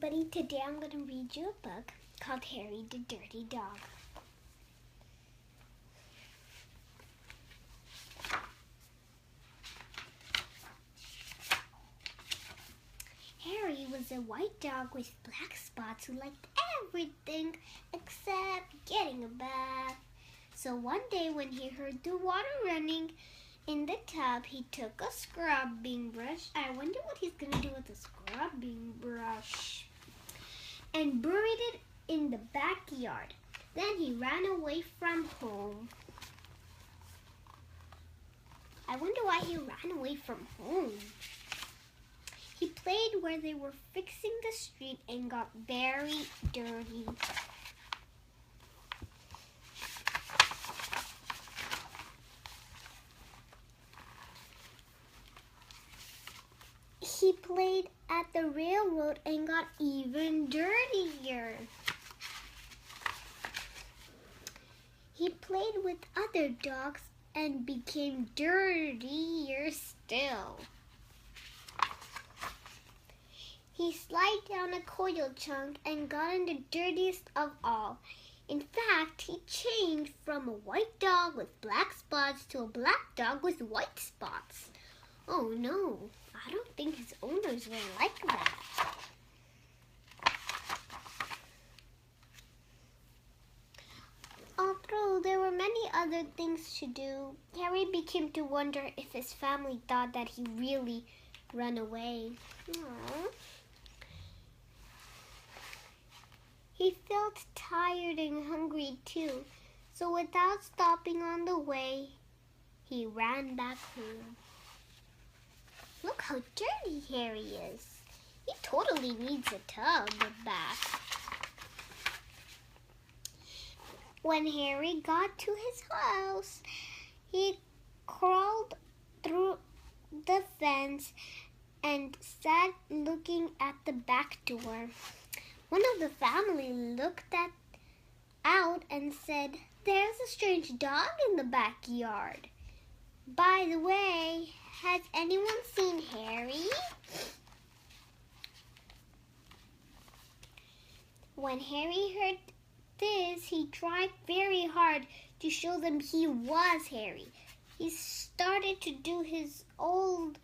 everybody, today I'm going to read you a book called Harry the Dirty Dog. Harry was a white dog with black spots who liked everything except getting a bath. So one day when he heard the water running in the tub, he took a scrubbing brush. I wonder what he's going to do with a scrubbing brush. And buried it in the backyard. Then he ran away from home. I wonder why he ran away from home. He played where they were fixing the street and got very dirty. He played at the railroad and got even dirtier. He played with other dogs and became dirtier still. He slid down a coil chunk and got in the dirtiest of all. In fact, he changed from a white dog with black spots to a black dog with white spots. Oh no, I don't think his owners will like that. Although there were many other things to do, Harry began to wonder if his family thought that he really ran away. Aww. He felt tired and hungry too, so without stopping on the way, he ran back home. Look how dirty Harry is. He totally needs a tub bath. When Harry got to his house, he crawled through the fence and sat looking at the back door. One of the family looked out and said, "There's a strange dog in the backyard. By the way, has anyone seen Harry?" When Harry heard this, he tried very hard to show them he was Harry. He started to do his old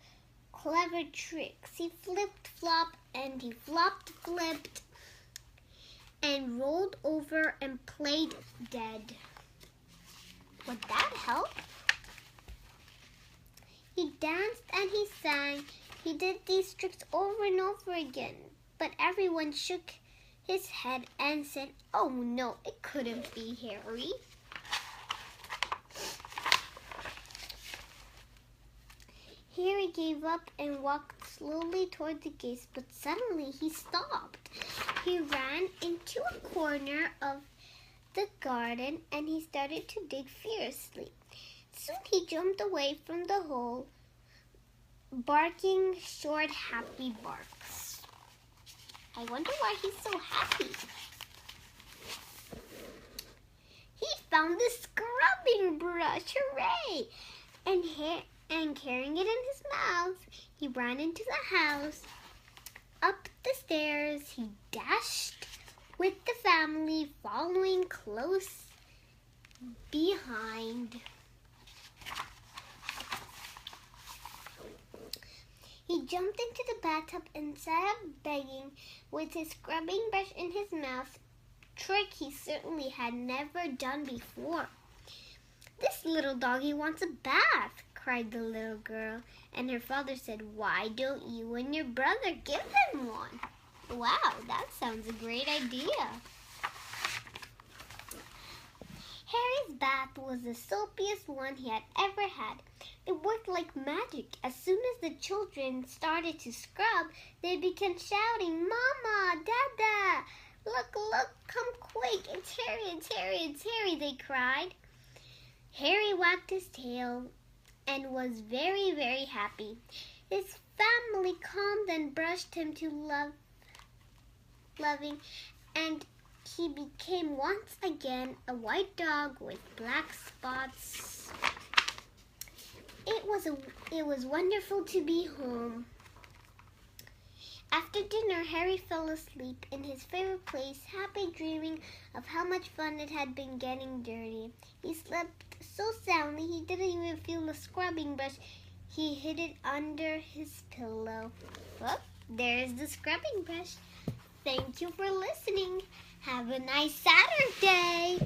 clever tricks. He flipped-flopped and he flopped-flipped and rolled over and played dead. Would that help? He danced and he sang. He did these tricks over and over again, but everyone shook his head and said, "Oh no, it couldn't be Harry." Harry gave up and walked slowly toward the gates, but suddenly he stopped. He ran into a corner of the garden and he started to dig fiercely. Soon he jumped away from the hole, barking short, happy barks. I wonder why he's so happy. He found the scrubbing brush, hooray! And carrying it in his mouth, he ran into the house. Up the stairs, he dashed with the family following close behind. He jumped into the bathtub and sat up begging with his scrubbing brush in his mouth, trick he certainly had never done before. "This little doggy wants a bath," cried the little girl, and her father said, "Why don't you and your brother give him one?" Wow, that sounds a great idea. Harry's bath was the soapiest one he had ever had. It worked like magic. As soon as the children started to scrub, they began shouting, "Mama, Dada, look, come quick, it's Harry, it's Harry, it's Harry," they cried. Harry wagged his tail and was very, very happy. His family calmed and brushed him to loving, and he became once again a white dog with black spots. It was wonderful to be home. After dinner, Harry fell asleep in his favorite place, happy dreaming of how much fun it had been getting dirty. He slept so soundly he didn't even feel the scrubbing brush. He hid it under his pillow. Well, there's the scrubbing brush. Thank you for listening. Have a nice Saturday.